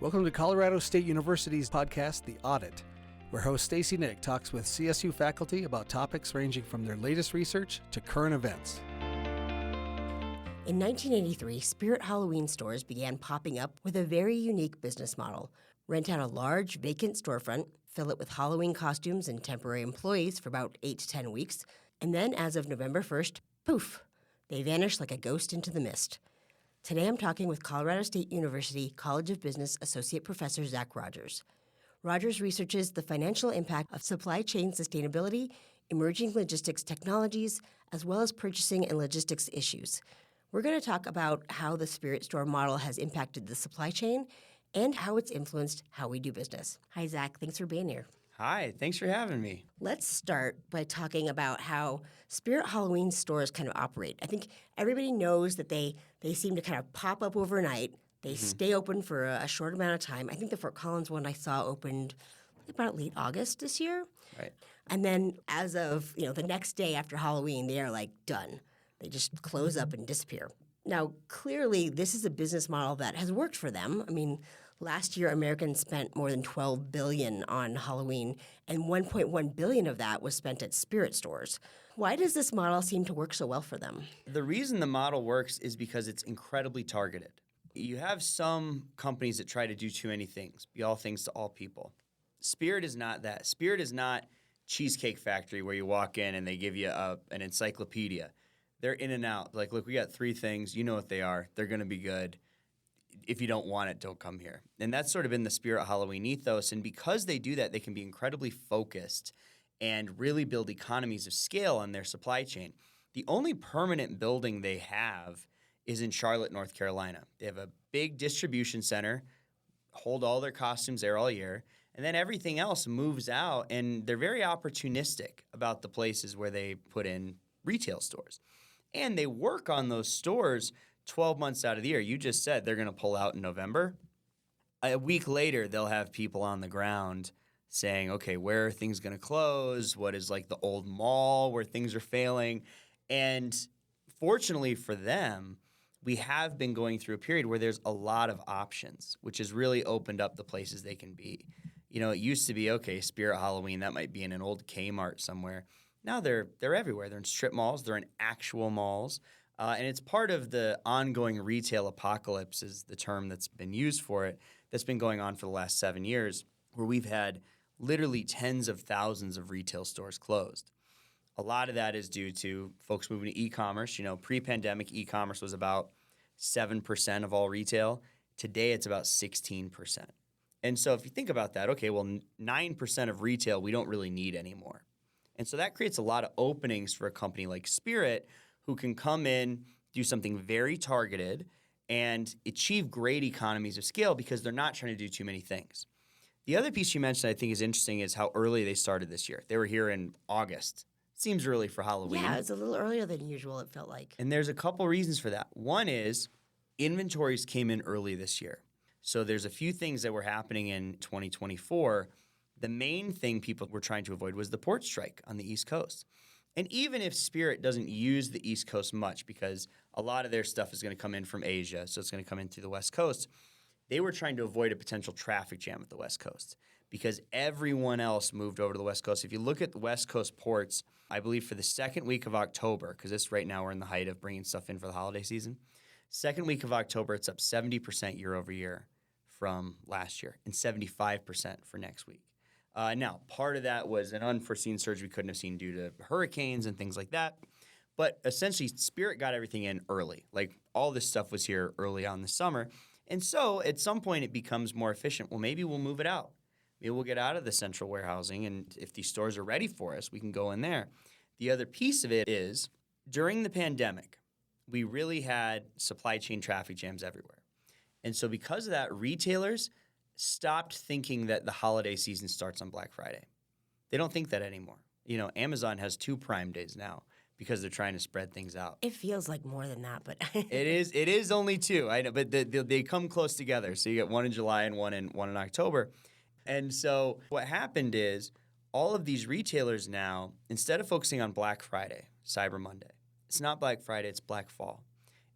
Welcome to Colorado State University's podcast, The Audit, where host Stacy Nick talks with CSU faculty about topics ranging from their latest research to current events. In 1983, Spirit Halloween stores began popping up with a very unique business model. Rent out a large, vacant storefront, fill it with Halloween costumes and temporary employees for about 8 to 10 weeks, and then as of November 1st, poof, they vanish like a ghost into the mist. Today I'm talking with Colorado State University College of Business Associate Professor Zach Rogers. Rogers researches the financial impact of supply chain sustainability, emerging logistics technologies, as well as purchasing and logistics issues. We're going to talk about how the Spirit store model has impacted the supply chain and how it's influenced how we do business. Hi, Zach. Thanks for being here. Hi, thanks for having me. Let's start by talking about how Spirit Halloween stores kind of operate. I think everybody knows that they seem to kind of pop up overnight. They stay open for a short amount of time. I think the Fort Collins one I saw opened about late August this year. Right. And then as of the next day after Halloween, they are like done. They just close up and disappear. Now, clearly, this is a business model that has worked for them. I mean, last year, Americans spent more than $12 billion on Halloween, and $1.1 billion of that was spent at Spirit stores. Why does this model seem to work so well for them? The reason the model works is because it's incredibly targeted. You have some companies that try to do too many things, be all things to all people. Spirit is not that. Spirit is not Cheesecake Factory where you walk in and they give you an encyclopedia. They're in and out. Like, look, we got 3 things. You know what they are. They're going to be good. If you don't want it, don't come here. And that's sort of been the Spirit Halloween ethos. And because they do that, they can be incredibly focused and really build economies of scale on their supply chain. The only permanent building they have is in Charlotte, North Carolina. They have a big distribution center, hold all their costumes there all year, and then everything else moves out. And they're very opportunistic about the places where they put in retail stores. And they work on those stores 12 months out of the year. You just said they're going to pull out in November. A week later, they'll have people on the ground saying, okay, where are things going to close? What is like the old mall where things are failing? And fortunately for them, we have been going through a period where there's a lot of options, which has really opened up the places they can be. You know, it used to be, okay, Spirit Halloween, that might be in an old Kmart somewhere. Now they're everywhere. They're in strip malls. They're in actual malls. And it's part of the ongoing retail apocalypse is the term that's been used for it that's been going on for the last 7 years, where we've had literally tens of thousands of retail stores closed. A lot of that is due to folks moving to e-commerce. You know, pre-pandemic, e-commerce was about 7% of all retail. Today, it's about 16%. And so if you think about that, okay, well, 9% of retail we don't really need anymore. And so that creates a lot of openings for a company like Spirit who can come in, do something very targeted, and achieve great economies of scale because they're not trying to do too many things. The other piece you mentioned I think is interesting is how early they started this year. They were here in August. Seems early for Halloween. Yeah, it's a little earlier than usual, it felt like. And there's a couple reasons for that. One is inventories came in early this year. So there's a few things that were happening in 2024. The main thing people were trying to avoid was the port strike on the East Coast. And even if Spirit doesn't use the East Coast much because a lot of their stuff is going to come in from Asia, so it's going to come in through the West Coast, they were trying to avoid a potential traffic jam at the West Coast because everyone else moved over to the West Coast. If you look at the West Coast ports, I believe for the second week of October, because this right now we're in the height of bringing stuff in for the holiday season, second week of October, it's up 70% year over year from last year and 75% for next week. Now, part of that was an unforeseen surge we couldn't have seen due to hurricanes and things like that. But essentially, Spirit got everything in early. Like all this stuff was here early on this summer. And so at some point it becomes more efficient. Well, maybe we'll move it out. Maybe we'll get out of the central warehousing. And if these stores are ready for us, we can go in there. The other piece of it is during the pandemic, we really had supply chain traffic jams everywhere. And so because of that, retailers stopped thinking that the holiday season starts on Black Friday. They don't think that anymore. You know, Amazon has 2 Prime days now because they're trying to spread things out. It feels like more than that, but It is only 2. I know, but they come close together. So you get one in July and one in October. And so what happened is all of these retailers now, instead of focusing on Black Friday, Cyber Monday, it's not Black Friday, it's Black Fall.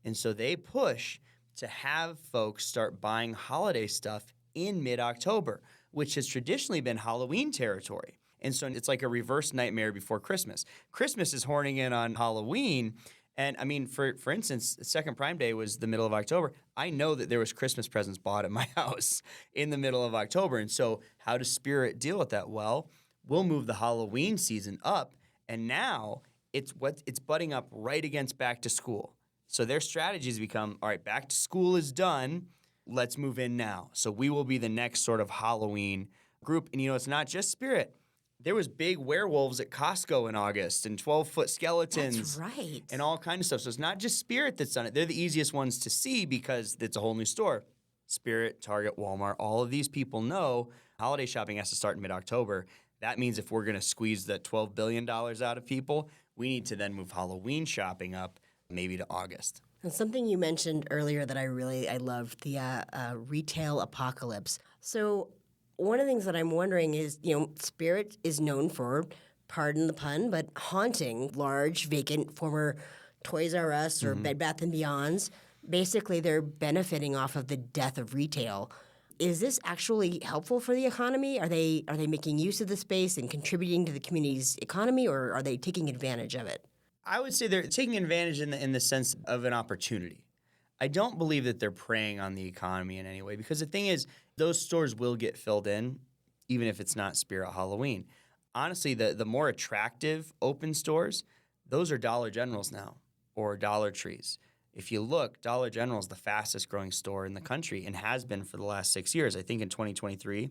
And so they push to have folks start buying holiday stuff in mid-October, which has traditionally been Halloween territory. And so it's like a reverse nightmare before Christmas. Christmas is horning in on Halloween. And I mean, for instance, second Prime Day was the middle of October. I know that there was Christmas presents bought at my house in the middle of October. And so how does Spirit deal with that? Well, we'll move the Halloween season up. And now it's butting up right against back to school. So their strategies become, all right, back to school is done. Let's move in now. So we will be the next sort of Halloween group. And, it's not just Spirit. There was big werewolves at Costco in August and 12-foot skeletons. That's right. And all kinds of stuff. So it's not just Spirit that's done it. They're the easiest ones to see because it's a whole new store. Spirit, Target, Walmart, all of these people know holiday shopping has to start in mid-October. That means if we're going to squeeze the $12 billion out of people, we need to then move Halloween shopping up maybe to August. And something you mentioned earlier that I loved, the retail apocalypse. So one of the things that I'm wondering is, Spirit is known for, pardon the pun, but haunting large, vacant, former Toys R Us or Bed Bath & Beyonds. Basically, they're benefiting off of the death of retail. Is this actually helpful for the economy? Are they making use of the space and contributing to the community's economy, or are they taking advantage of it? I would say they're taking advantage in the sense of an opportunity. I don't believe that they're preying on the economy in any way because the thing is, those stores will get filled in, even if it's not Spirit Halloween. Honestly, the more attractive open stores, those are Dollar Generals now or Dollar Trees. If you look, Dollar General is the fastest growing store in the country and has been for the last 6 years. I think in 2023,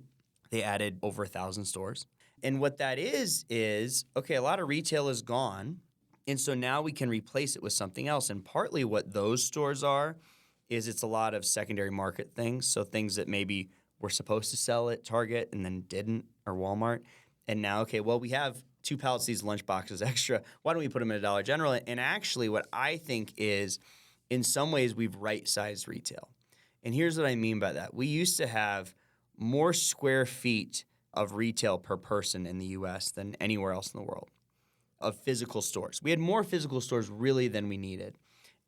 they added over 1,000 stores. And what that is, okay, a lot of retail is gone. And so now we can replace it with something else. And partly what those stores are is it's a lot of secondary market things. So things that maybe were supposed to sell at Target and then didn't, or Walmart. And now, okay, well, we have 2 pallets of these lunch boxes extra. Why don't we put them in a Dollar General? And actually what I think is, in some ways, we've right-sized retail. And here's what I mean by that. We used to have more square feet of retail per person in the U.S. than anywhere else in the world, of physical stores. We had more physical stores really than we needed.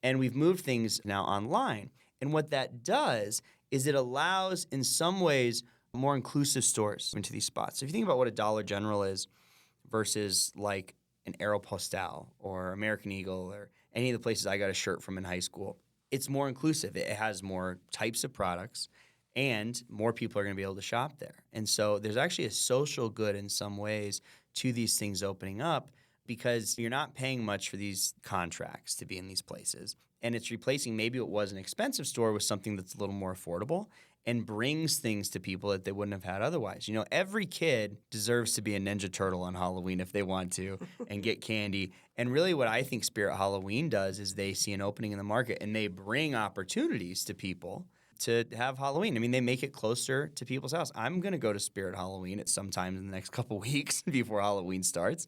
And we've moved things now online. And what that does is it allows, in some ways, more inclusive stores into these spots. So if you think about what a Dollar General is versus like an Aeropostale or American Eagle or any of the places I got a shirt from in high school, it's more inclusive. It has more types of products and more people are going to be able to shop there. And so there's actually a social good in some ways to these things opening up because you're not paying much for these contracts to be in these places. And it's replacing maybe what was an expensive store with something that's a little more affordable and brings things to people that they wouldn't have had otherwise. Every kid deserves to be a Ninja Turtle on Halloween if they want to and get candy. And really what I think Spirit Halloween does is they see an opening in the market and they bring opportunities to people to have Halloween. I mean, they make it closer to people's house. I'm going to go to Spirit Halloween at some time in the next couple weeks before Halloween starts.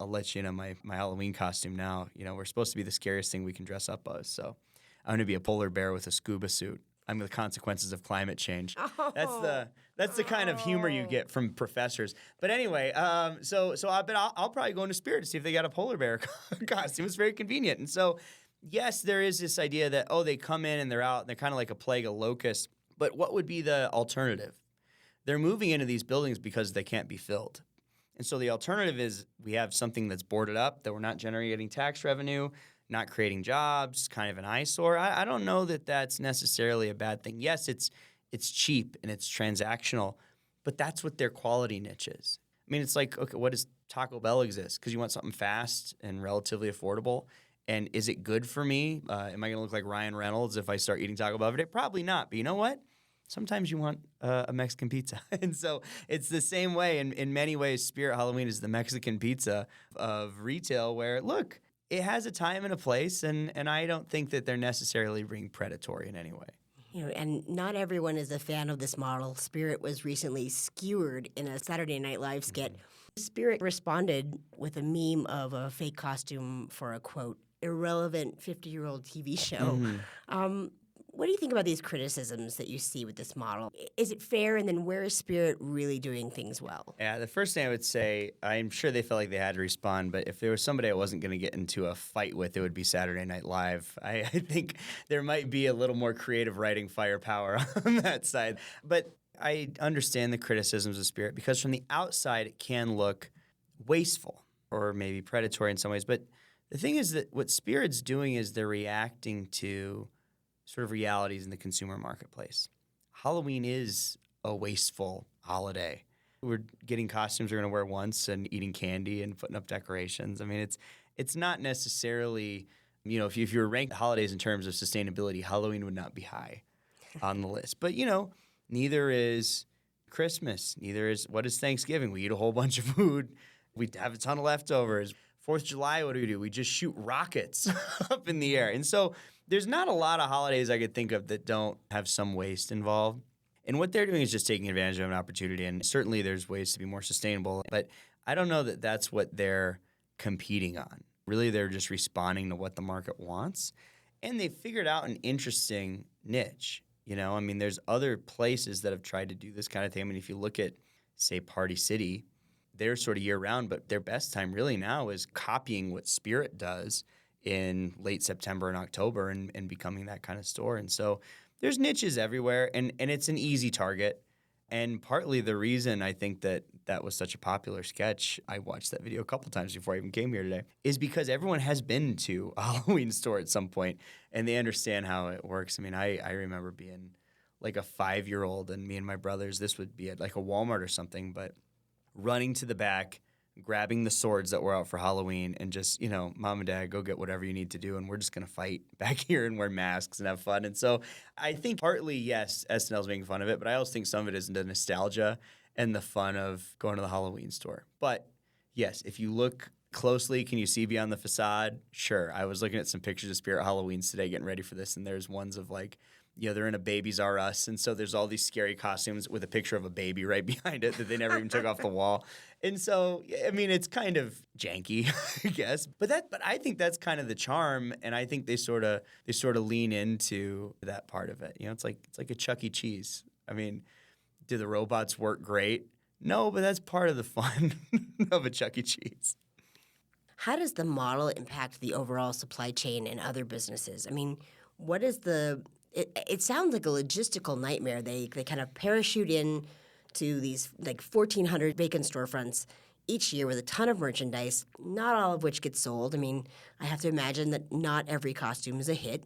I'll let you know my Halloween costume now. We're supposed to be the scariest thing we can dress up as. So I'm going to be a polar bear with a scuba suit. I'm the consequences of climate change. Oh. That's the kind of humor you get from professors. But anyway, I'll probably go into Spirit to see if they got a polar bear costume. It's very convenient. And so, yes, there is this idea that, they come in and they're out and they're kind of like a plague of locusts. But what would be the alternative? They're moving into these buildings because they can't be filled. And so the alternative is we have something that's boarded up, that we're not generating tax revenue, not creating jobs, kind of an eyesore. I don't know that that's necessarily a bad thing. Yes, it's cheap and it's transactional, but that's what their quality niche is. I mean, it's like, okay, what does Taco Bell exist? Because you want something fast and relatively affordable. And is it good for me? Am I going to look like Ryan Reynolds if I start eating Taco Bell every day? Probably not. But you know what? Sometimes you want a Mexican pizza. And so it's the same way. In many ways, Spirit Halloween is the Mexican pizza of retail where, look, it has a time and a place, and I don't think that they're necessarily being predatory in any way. And not everyone is a fan of this model. Spirit was recently skewered in a Saturday Night Live skit. Spirit responded with a meme of a fake costume for a, quote, irrelevant 50-year-old TV show. Mm-hmm. What do you think about these criticisms that you see with this model? Is it fair, and then where is Spirit really doing things well? Yeah, the first thing I would say, I'm sure they felt like they had to respond, but if there was somebody I wasn't going to get into a fight with, it would be Saturday Night Live. I think there might be a little more creative writing firepower on that side. But I understand the criticisms of Spirit because from the outside it can look wasteful or maybe predatory in some ways. But the thing is that what Spirit's doing is they're reacting to sort of realities in the consumer marketplace. Halloween is a wasteful holiday. We're getting costumes we're going to wear once and eating candy and putting up decorations. I mean, it's not necessarily, if you were ranked holidays in terms of sustainability, Halloween would not be high on the list. But, neither is Christmas. Neither is, what is Thanksgiving? We eat a whole bunch of food. We have a ton of leftovers. 4th of July, what do? We just shoot rockets up in the air. And so there's not a lot of holidays I could think of that don't have some waste involved. And what they're doing is just taking advantage of an opportunity. And certainly there's ways to be more sustainable. But I don't know that that's what they're competing on. Really, they're just responding to what the market wants. And they figured out an interesting niche. There's other places that have tried to do this kind of thing. If you look at, say, Party City, they're sort of year-round, but their best time really now is copying what Spirit does in late September and October and becoming that kind of store. And so there's niches everywhere, and it's an easy target. And partly the reason I think that was such a popular sketch, I watched that video a couple times before I even came here today, is because everyone has been to a Halloween store at some point, and they understand how it works. I remember being like a 5-year-old, and me and my brothers, this would be at like a Walmart or something, but running to the back, grabbing the swords that were out for Halloween and just, Mom and Dad, go get whatever you need to do, and we're just going to fight back here and wear masks and have fun. And so I think partly, yes, SNL's making fun of it, but I also think some of it is the nostalgia and the fun of going to the Halloween store. But yes, if you look closely, can you see beyond the facade? Sure. I was looking at some pictures of Spirit Halloweens today getting ready for this, and there's ones of like, they're in a Babies R Us, and so there's all these scary costumes with a picture of a baby right behind it that they never even took off the wall. And so, it's kind of janky, I guess. But I think that's kind of the charm, and I think they sort of lean into that part of it. It's like a Chuck E. Cheese. Do the robots work great? No, but that's part of the fun of a Chuck E. Cheese. How does the model impact the overall supply chain and other businesses? What is it sounds like a logistical nightmare. They kind of parachute in to these like 1,400 vacant storefronts each year with a ton of merchandise, not all of which gets sold. I have to imagine that not every costume is a hit.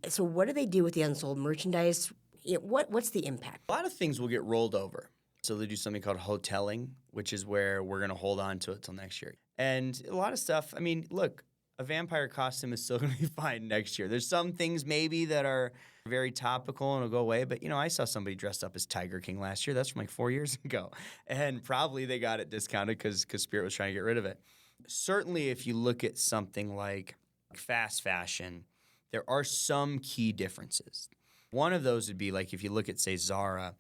So what do they do with the unsold merchandise? What's the impact? A lot of things will get rolled over. So they do something called hoteling, which is where we're going to hold on to it till next year. And a lot of stuff, look, a vampire costume is still going to be fine next year. There's some things maybe that are very topical and will go away. But, I saw somebody dressed up as Tiger King last year. That's from like 4 years ago. And probably they got it discounted because Spirit was trying to get rid of it. Certainly, if you look at something like fast fashion, there are some key differences. One of those would be like if you look at, say, Zara.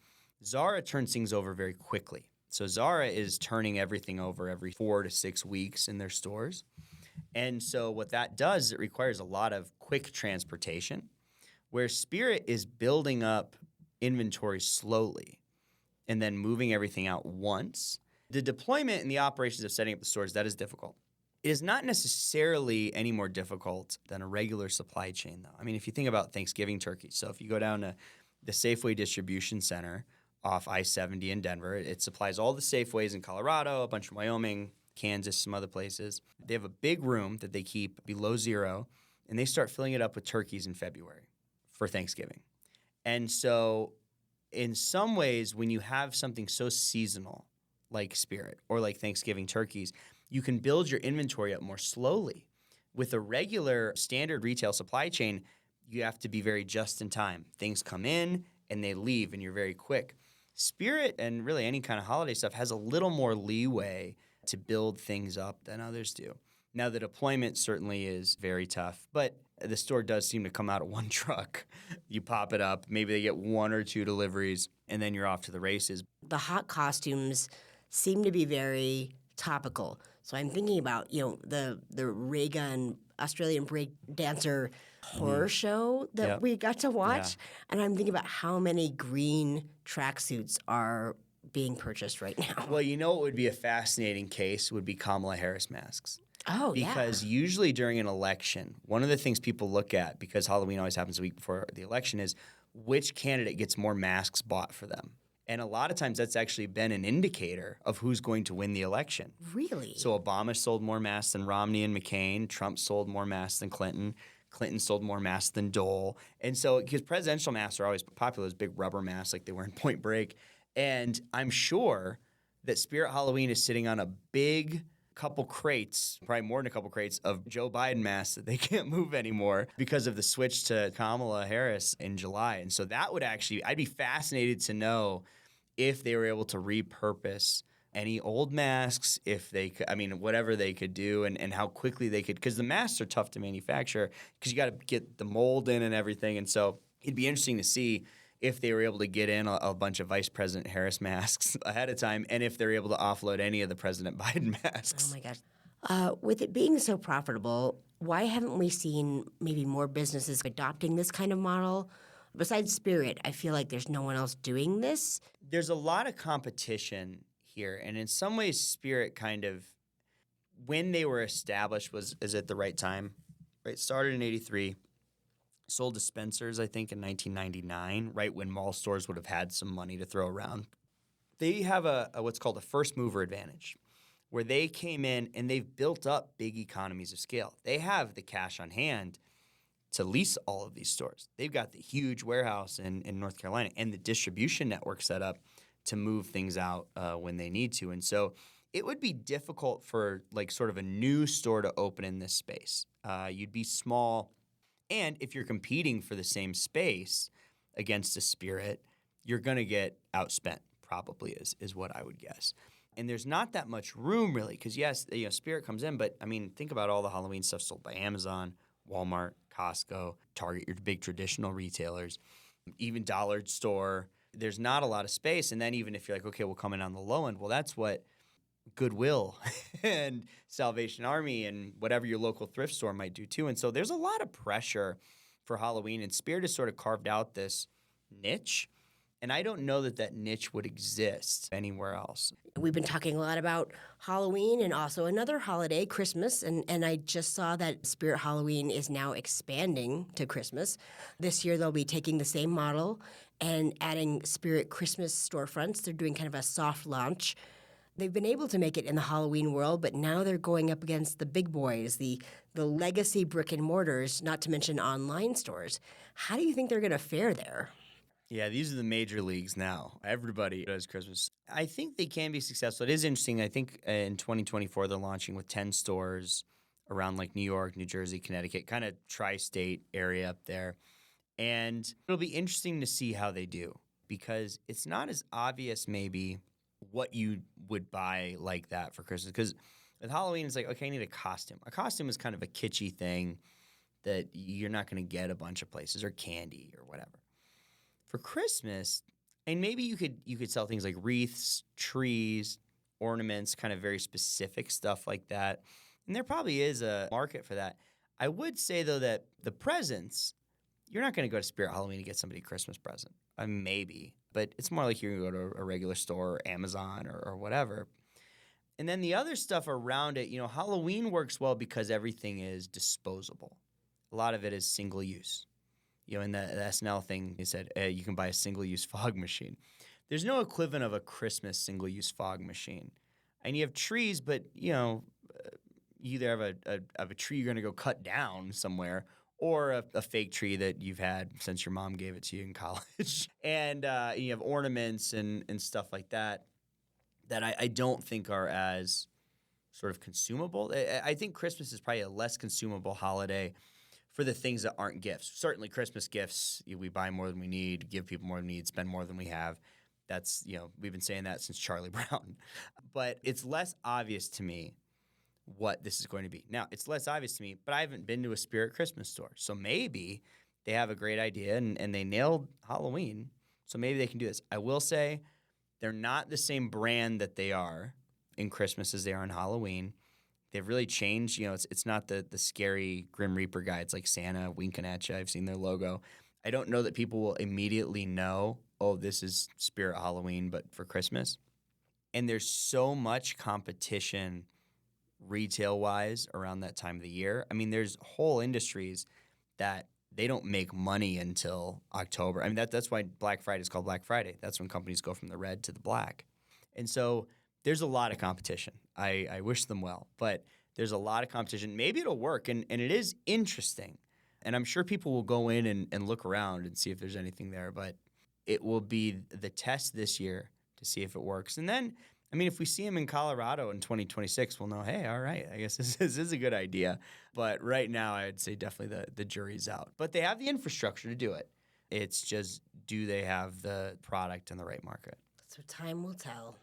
Zara turns things over very quickly. So Zara is turning everything over every 4 to 6 weeks in their stores. And so what that does is it requires a lot of quick transportation, where Spirit is building up inventory slowly and then moving everything out once. The deployment and the operations of setting up the stores, that is difficult. It is not necessarily any more difficult than a regular supply chain, though. If you think about Thanksgiving turkey, so if you go down to the Safeway Distribution Center off I-70 in Denver, it supplies all the Safeways in Colorado, a bunch from Wyoming, Kansas, some other places. They have a big room that they keep below zero, and they start filling it up with turkeys in February for Thanksgiving. And so in some ways, when you have something so seasonal like Spirit or like Thanksgiving turkeys, you can build your inventory up more slowly. With a regular standard retail supply chain, you have to be very just in time. Things come in and they leave, and you're very quick. Spirit and really any kind of holiday stuff has a little more leeway to build things up than others do. Now, the deployment certainly is very tough, but the store does seem to come out of one truck. You pop it up, maybe they get 1 or 2 deliveries, and then you're off to the races. The hot costumes seem to be very topical. So I'm thinking about, the ray gun Australian break dancer horror show that we got to watch. Yeah. And I'm thinking about how many green tracksuits are being purchased right now. Well, what would be a fascinating case would be Kamala Harris masks. Oh, because usually during an election, one of the things people look at, because Halloween always happens a week before the election, is which candidate gets more masks bought for them. And a lot of times that's actually been an indicator of who's going to win the election. Really? So Obama sold more masks than Romney and McCain. Trump sold more masks than Clinton. Clinton sold more masks than Dole. And so, because presidential masks are always popular, those big rubber masks like they were in Point Break. And I'm sure that Spirit Halloween is sitting on a big couple crates, probably more than a couple crates, of Joe Biden masks that they can't move anymore because of the switch to Kamala Harris in July. And so that would actually, I'd be fascinated to know if they were able to repurpose any old masks, if they could, I mean, whatever they could do and how quickly they could, because the masks are tough to manufacture because you got to get the mold in and everything. And so it'd be interesting to see if they were able to get in a bunch of Vice President Harris masks ahead of time and if they're able to offload any of the President Biden masks. Oh my gosh. With it being so profitable, why haven't we seen maybe more businesses adopting this kind of model? Besides Spirit, I feel like there's no one else doing this. There's a lot of competition here, and in some ways, Spirit kind of, when they were established, is at the right time. Right, started in '83, sold to Spencer's, I think, in 1999, right when mall stores would have had some money to throw around. They have a what's called a first mover advantage, where they came in and they've built up big economies of scale. They have the cash on hand to lease all of these stores. They've got the huge warehouse in North Carolina and the distribution network set up to move things out when they need to. And so it would be difficult for like sort of a new store to open in this space. You'd be small. And if you're competing for the same space against a Spirit, you're going to get outspent probably is what I would guess. And there's not that much room really because, yes, Spirit comes in. But, I mean, think about all the Halloween stuff sold by Amazon, Walmart, Costco, Target, your big traditional retailers, even Dollar Store. There's not a lot of space. And then even if you're like, okay, we'll come in on the low end, well, that's what Goodwill and Salvation Army and whatever your local thrift store might do too. And so there's a lot of pressure for Halloween, and Spirit has sort of carved out this niche. And I don't know that niche would exist anywhere else. We've been talking a lot about Halloween and also another holiday, Christmas, and I just saw that Spirit Halloween is now expanding to Christmas. This year they'll be taking the same model and adding Spirit Christmas storefronts. They're doing kind of a soft launch. They've been able to make it in the Halloween world, but now they're going up against the big boys, the legacy brick and mortars, not to mention online stores. How do you think they're going to fare there? Yeah, these are the major leagues now. Everybody does Christmas. I think they can be successful. It is interesting. I think in 2024, they're launching with 10 stores around like New York, New Jersey, Connecticut, kind of tri-state area up there. And it'll be interesting to see how they do because it's not as obvious maybe what you would buy like that for Christmas. Because with Halloween, it's like, okay, I need a costume. A costume is kind of a kitschy thing that you're not going to get a bunch of places, or candy or whatever. For Christmas, and maybe you could sell things like wreaths, trees, ornaments, kind of very specific stuff like that. And there probably is a market for that. I would say, though, that the presents, you're not going to go to Spirit Halloween to get somebody a Christmas present. Maybe. But it's more like you're going to go to a regular store or Amazon or whatever. And then the other stuff around it, Halloween works well because everything is disposable. A lot of it is single use. In the SNL thing, they said you can buy a single-use fog machine. There's no equivalent of a Christmas single-use fog machine. And you have trees, but, you either have a tree you're going to go cut down somewhere or a fake tree that you've had since your mom gave it to you in college. And you have ornaments and stuff like that I don't think are as sort of consumable. I think Christmas is probably a less consumable holiday for the things that aren't gifts. Certainly Christmas gifts, we buy more than we need, give people more than we need, spend more than we have. That's, we've been saying that since Charlie Brown. But it's less obvious to me what this is going to be. Now, it's less obvious to me, but I haven't been to a Spirit Christmas store. So maybe they have a great idea and they nailed Halloween, so maybe they can do this. I will say they're not the same brand that they are in Christmas as they are in Halloween. They've really changed. It's not the scary Grim Reaper guy. It's like Santa winking at you. I've seen their logo. I don't know that people will immediately know, oh, this is Spirit Halloween, but for Christmas. And there's so much competition retail-wise around that time of the year. I mean, there's whole industries that they don't make money until October. I mean, that's why Black Friday is called Black Friday. That's when companies go from the red to the black. And so there's a lot of competition. I wish them well, but there's a lot of competition. Maybe it'll work, and it is interesting. And I'm sure people will go in and look around and see if there's anything there, but it will be the test this year to see if it works. And then, I mean, if we see them in Colorado in 2026, we'll know, hey, all right, I guess this is a good idea. But right now, I'd say definitely the jury's out. But they have the infrastructure to do it. It's just, do they have the product in the right market? So time will tell.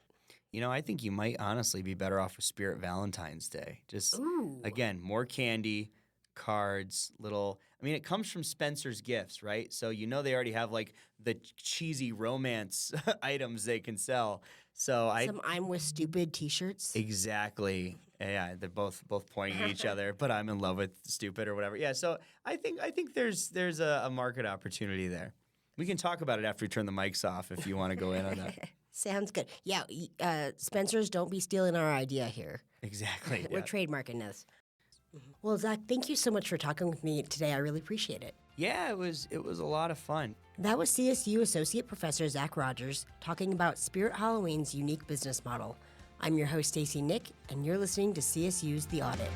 You know, I think you might honestly be better off with Spirit Valentine's Day. Just, Ooh. again, more candy, cards, little. I mean, it comes from Spencer's Gifts, right? So you know they already have like the cheesy romance items they can sell. So Some I'm with stupid T-shirts. Exactly. Yeah, they're both pointing at each other, but I'm in love with stupid or whatever. Yeah, so I think there's a market opportunity there. We can talk about it after we turn the mics off if you want to go in on that. Sounds good. Yeah, Spencer's, don't be stealing our idea here. Exactly. We're yeah. trademarking this. Well, Zach, thank you so much for talking with me today. I really appreciate it. Yeah, it was a lot of fun. That was CSU Associate Professor Zach Rogers talking about Spirit Halloween's unique business model. I'm your host, Stacey Nick, and you're listening to CSU's The Audit.